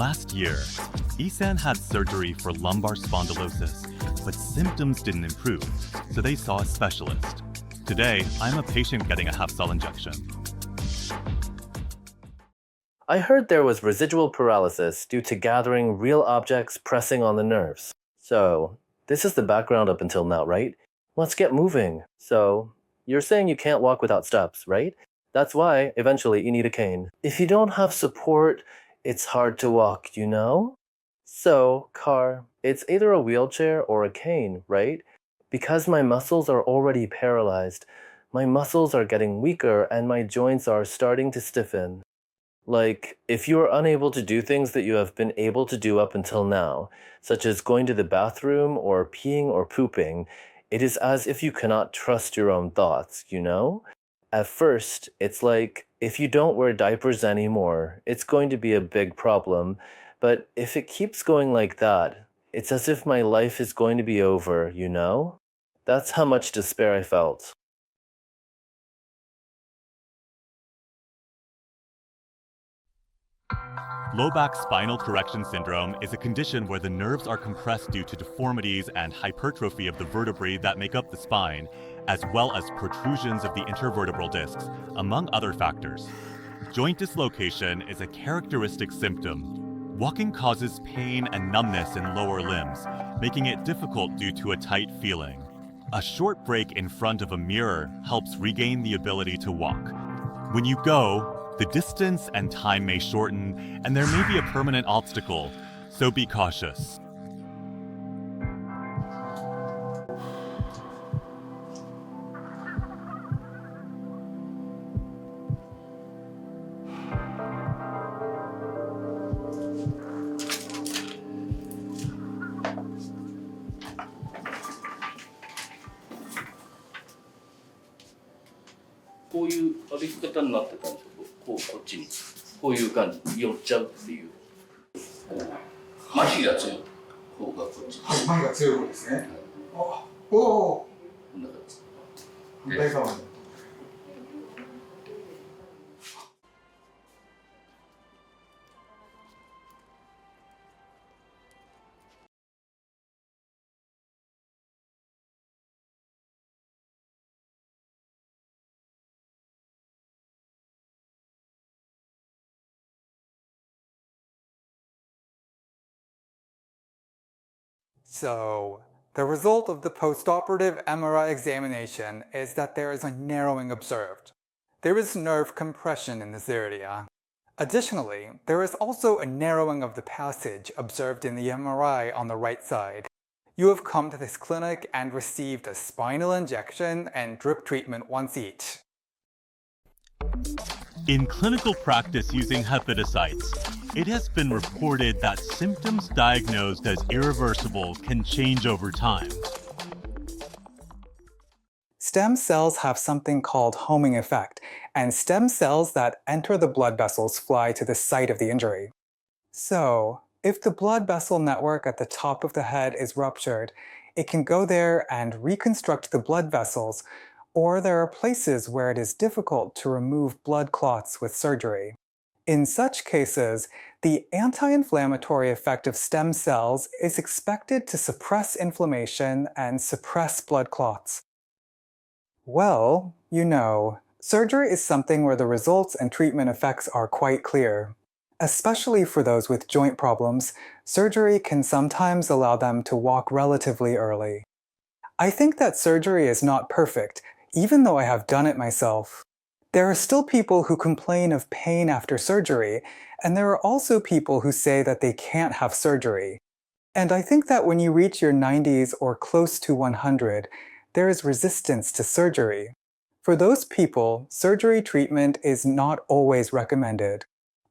Last year, Isan had surgery for lumbar spondylosis, but symptoms didn't improve, so they saw a specialist. Today, I'm a patient getting a half-cell injection. I heard there was residual paralysis due to gathering real objects pressing on the nerves. So, this is the background up until now, right? Let's get moving. So, you're saying you can't walk without steps, right? That's why, eventually, you need a cane. If you don't have support, it's hard to walk, you know? So, Car, it's either a wheelchair or a cane, right? Because my muscles are already paralyzed, my muscles are getting weaker and my joints are starting to stiffen. Like, if you are unable to do things that you have been able to do up until now, such as going to the bathroom or peeing or pooping, it is as if you cannot trust your own thoughts, you know? At first, it's like, if you don't wear diapers anymore, it's going to be a big problem, but if it keeps going like that, it's as if my life is going to be over, you know? That's how much despair I felt. Low back spinal correction syndrome is a condition where the nerves are compressed due to deformities and hypertrophy of the vertebrae that make up the spine, as well as protrusions of the intervertebral discs, among other factors. Joint dislocation is a characteristic symptom. Walking causes pain and numbness in lower limbs, making it difficult due to a tight feeling. A short break in front of a mirror helps regain the ability to walk. When you go, the distance and time may shorten, and there may be a permanent obstacle, so be cautious.こういう歩き方になってたんですよ。こっちにこういう感じ寄っちゃうっていう。麻痺が強い方がこっち。麻痺が強い方ですね。おお。こんな感じ。反対側に。So, the result of the postoperative MRI examination is that there is a narrowing observed. There is nerve compression in this area. Additionally, there is also a narrowing of the passage observed in the MRI on the right side. You have come to this clinic and received a spinal injection and drip treatment once each. In clinical practice using hepatocytes, it has been reported that symptoms diagnosed as irreversible can change over time. Stem cells have something called homing effect, and stem cells that enter the blood vessels fly to the site of the injury. So, if the blood vessel network at the top of the head is ruptured, it can go there and reconstruct the blood vessels, or there are places where it is difficult to remove blood clots with surgery. In such cases, the anti-inflammatory effect of stem cells is expected to suppress inflammation and suppress blood clots. Well, you know, surgery is something where the results and treatment effects are quite clear. Especially for those with joint problems, surgery can sometimes allow them to walk relatively early. I think that surgery is not perfect, even though I have done it myself. There are still people who complain of pain after surgery, and there are also people who say that they can't have surgery. And I think that when you reach your 90s or close to 100, there is resistance to surgery. For those people, surgery treatment is not always recommended.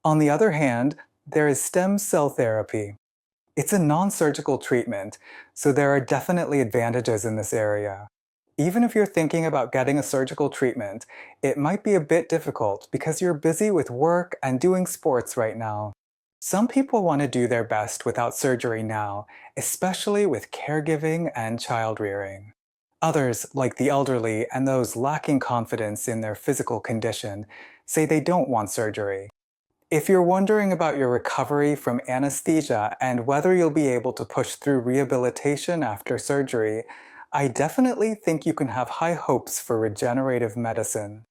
On the other hand, there is stem cell therapy. It's a non-surgical treatment, so there are definitely advantages in this area. Even if you're thinking about getting a surgical treatment, it might be a bit difficult because you're busy with work and doing sports right now. Some people want to do their best without surgery now, especially with caregiving and child rearing. Others, like the elderly and those lacking confidence in their physical condition, say they don't want surgery. If you're wondering about your recovery from anesthesia and whether you'll be able to push through rehabilitation after surgery, I definitely think you can have high hopes for regenerative medicine.